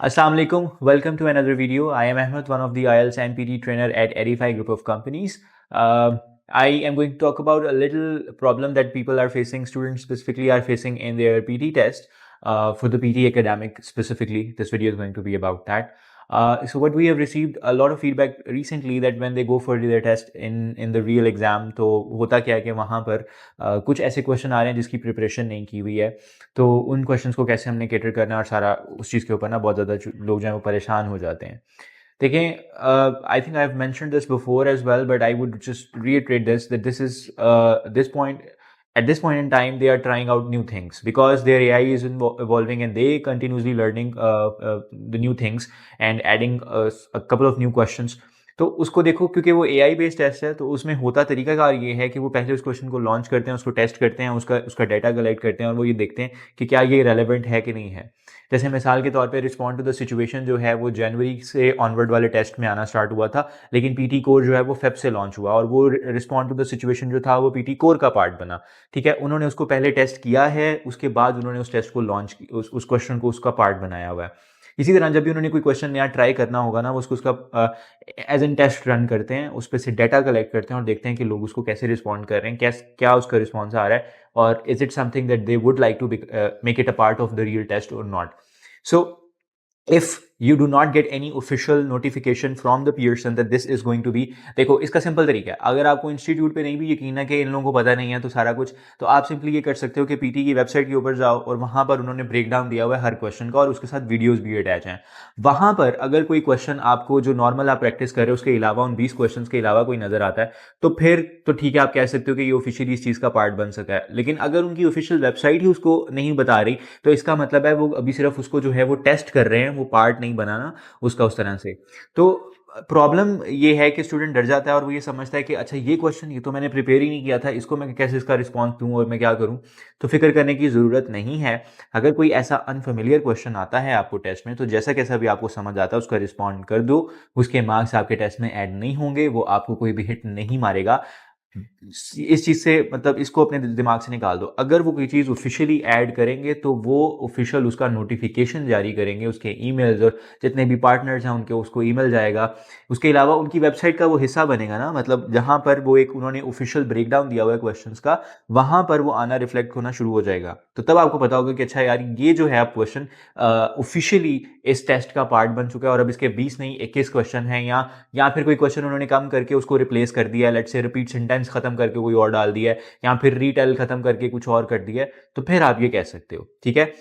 Assalamu alaikum. Welcome to another video. I am Ahmed, one of the IELTS and PT trainer at Edify Group of Companies. I am going to talk about a little problem that people are facing, students specifically are facing in their PT test for the PT academic specifically. This video is going to be about that. So what we have received a lot of feedback recently that when they go for their test in the real exam, तो होता क्या है कि वहाँ पर कुछ ऐसे question आ रहे हैं जिसकी प्रिपरेशन नहीं की हुई है, तो उन क्वेश्चंस को कैसे हमने कैटर करना है और सारा उस चीज़ के ऊपर ना बहुत ज़्यादा लोग जो हैं वो परेशान हो जाते हैं। देखें, I think I have mentioned this before as well, but I would just reiterate this that this is this point at this point in time they are trying out new things because their AI is evolving and they continuously learning the new things and adding a couple of new questions. तो उसको देखो, क्योंकि वो AI based test है, तो उसमें होता तरीकाकार ये है कि वो पहले उस क्वेश्चन को लॉन्च करते हैं, उसको टेस्ट करते हैं, उसका डाटा कलेक्ट करते हैं और वो ये देखते हैं कि क्या ये रेलेवेंट है कि नहीं है। जैसे मिसाल के तौर पे रिस्पॉन्ड टू द सिचुएशन जो है वो जनवरी से ऑनवर्ड वाले टेस्ट में आना स्टार्ट हुआ था, लेकिन पीटी कोर जो है वो फेब से लॉन्च हुआ और वो रिस्पॉन्ड टू द सिचुएशन जो था वो पीटी कोर का पार्ट बना। ठीक है, उन्होंने उसको पहले टेस्ट किया है, उसके बाद उन्होंने उस टेस्ट को लॉन्च उस क्वेश्चन को उसका पार्ट बनाया हुआ है। इसी तरह जब भी उन्होंने कोई क्वेश्चन नया ट्राई करना होगा ना, वो उसका एज एन टेस्ट रन करते हैं, उस पर से डाटा कलेक्ट करते हैं और देखते हैं कि लोग उसको कैसे रिस्पॉन्ड कर रहे हैं, क्या उसका रिस्पॉन्स आ रहा है और is it something that they would like to make it a part of the real test or not. So if you do not get any official notification from the Pearson that this is going to be, देखो इसका simple तरीका है, अगर आपको institute पे नहीं भी यकीन है कि इन लोगों को पता नहीं है तो सारा कुछ, तो आप सिंपली ये कर सकते हो कि पीटी की वेबसाइट के ऊपर जाओ और वहां पर उन्होंने ब्रेक डाउन दिया हुआ है हर क्वेश्चन का और उसके साथ वीडियोस भी अटैच हैं। वहां पर अगर कोई क्वेश्चन आपको जो नॉर्मल आप प्रैक्टिस कर रहे हो उसके अलावा, उन 20 क्वेश्चन के अलावा कोई नजर आता है, तो फिर तो ठीक है, आप कह सकते हो कि ये ऑफिशियली इस चीज का पार्ट बन सका है। लेकिन अगर उनकी ऑफिशियल वेबसाइट ही उसको नहीं बता रही, तो इसका मतलब है वो अभी सिर्फ उसको जो है वो टेस्ट कर रहे हैं, वो पार्ट नहीं बनाना उसका उस तरह से। तो प्रॉब्लम ये है कि स्टूडेंट डर जाता है और वो ये समझता है कि अच्छा ये क्वेश्चन, ये तो मैंने प्रिपेयर ही नहीं किया था, इसको मैं कैसे इसका रिस्पॉन्स दूं और मैं क्या करूं। तो फिक्र करने की ज़रूरत नहीं है। अगर कोई ऐसा अनफेमिलियर क्वेश्चन आता है आपको टेस्ट में, तो जैसा कैसा भी आपको समझ आता है उसका रिस्पॉन्ड कर दो, उसके मार्क्स आपके टेस्ट में ऐड नहीं होंगे, वो आपको कोई भी हिट नहीं मारेगा। इस चीज से मतलब इसको अपने दिमाग से निकाल दो। अगर वो कोई चीज ऑफिशियली ऐड करेंगे तो वो ऑफिशियल उसका नोटिफिकेशन जारी करेंगे, उसके ईमेल्स और जितने भी पार्टनर्स हैं उनके उसको ईमेल जाएगा। उसके अलावा उनकी वेबसाइट का वो हिस्सा बनेगा ना, मतलब जहां पर वो एक उन्होंने ऑफिशियल ब्रेकडाउन दिया हुआ है क्वेश्चंस का, वहां पर वो आना रिफ्लेक्ट होना शुरू हो जाएगा। तो तब आपको पता होगा कि अच्छा यार ये जो है क्वेश्चन ऑफिशियली इस टेस्ट का पार्ट बन चुका है और अब इसके 20 नहीं 21 क्वेश्चन हैं, या फिर कोई क्वेश्चन उन्होंने कम करके उसको रिप्लेस कर दिया है, लेट्स से रिपीट सेंटेंस खत्म करके कोई और डाल दिया है, या फिर रीटेल खत्म करके कुछ और कर दिया है, तो फिर आप ये कह सकते हो। ठीक है,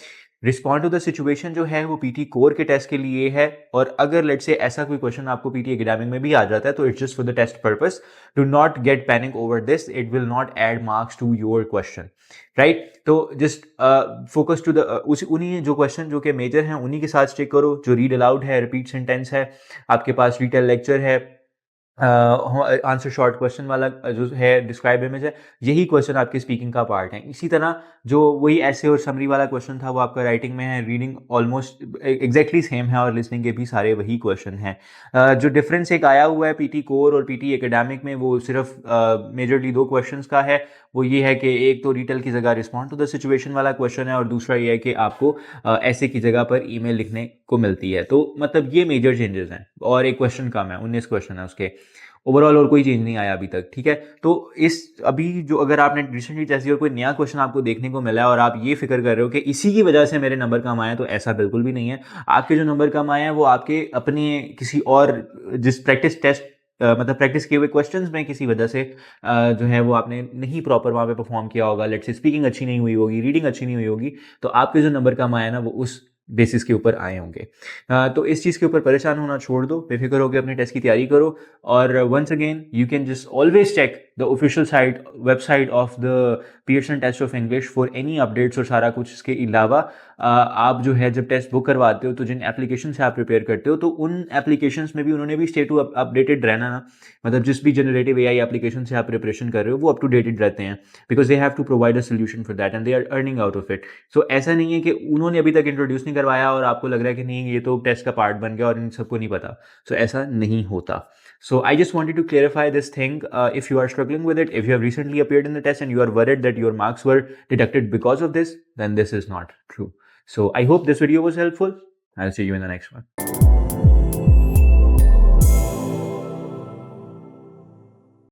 रिस्पॉन्ड टू द सिचुएशन जो है वो पीटी कोर के टेस्ट के लिए है, और अगर लेट्स से ऐसा कोई क्वेश्चन आपको पीटी एकेडमिक में भी आ जाता है तो it's just for the test purpose. Do not get panic over this, it will not add marks to your question, right. तो जस्ट फोकस टू द उन्हीं जो क्वेश्चन जो कि मेजर हैं उन्हीं के साथ स्टिक करो। जो रीड अलाउड है, रिपीट सेंटेंस है, आपके पास रिटेल लेक्चर है, आंसर शॉर्ट क्वेश्चन वाला जो है, डिस्क्राइब इमेज है, यही क्वेश्चन आपके स्पीकिंग का पार्ट है। इसी तरह जो वही ऐसे और समरी वाला क्वेश्चन था वो आपका राइटिंग में है, रीडिंग ऑलमोस्ट एग्जैक्टली सेम है और लिसनिंग के भी सारे वही क्वेश्चन हैं। जो डिफरेंस एक आया हुआ है पीटी कोर और पीटी एकेडमिक में, वो सिर्फ मेजरली दो क्वेश्चंस का है। वो ये है कि एक तो रिटेल की जगह रिस्पॉन्ड टू द सिचुएशन वाला क्वेश्चन है और दूसरा ये है कि आपको ऐसे की जगह पर ईमेल लिखने को मिलती है। तो मतलब ये मेजर चेंजेस हैं और एक क्वेश्चन कम है, 19 क्वेश्चन है उसके। ओवरऑल और कोई चेंज नहीं आया अभी तक। ठीक है, तो इस अभी जो अगर आपने रिसेंटली टेस्ट दिया और कोई नया क्वेश्चन आपको देखने को मिला है और आप ये फिक्र कर रहे हो कि इसी की वजह से मेरे नंबर कम आए, तो ऐसा बिल्कुल भी नहीं है। आपके जो नंबर कम आए हैं वो आपके अपने किसी और जिस प्रैक्टिस टेस्ट मतलब प्रैक्टिस किए हुए क्वेश्चंस में किसी वजह से जो है वो आपने नहीं प्रॉपर वहाँ पे परफॉर्म किया होगा, लेट्स से स्पीकिंग अच्छी नहीं हुई होगी, रीडिंग अच्छी नहीं हुई होगी, तो आपके जो नंबर कम आए ना वो उस बेसिस के ऊपर आए होंगे। तो इस चीज़ के ऊपर परेशान होना छोड़ दो, बेफिक्र होकर अपने टेस्ट की तैयारी करो। और once again you can just always check the official site website of the Pearson test of English for any updates और सारा कुछ। इसके अलावा आप जो है जब टेस्ट बुक करवाते हो तो जिन एप्लीकेशन से आप प्रिपेयर करते हो, तो उन एप्लीकेशंस में भी उन्होंने भी स्टे टू अपडेटेड रहना ना, मतलब जिस भी जनरेटिव एआई एप्लीकेशन से आप प्रिपरेशन कर रहे हो वो अप टू डेटेड रहते हैं, because they have to provide a solution for that and they are earning out of it. So ऐसा नहीं है कि उन्होंने अभी तक इंट्रोड्यूस नहीं करवाया और आपको लग रहा है कि नहीं ये तो टेस्ट का पार्ट बन गया और इन सबको नहीं पता। सो ऐसा नहीं होता। So I just wanted to clarify this thing. If you are struggling with it, if you have recently appeared in the test and you are worried that your marks were deducted because of this, then this is not true. So I hope this video was helpful. I'll see you in the next one.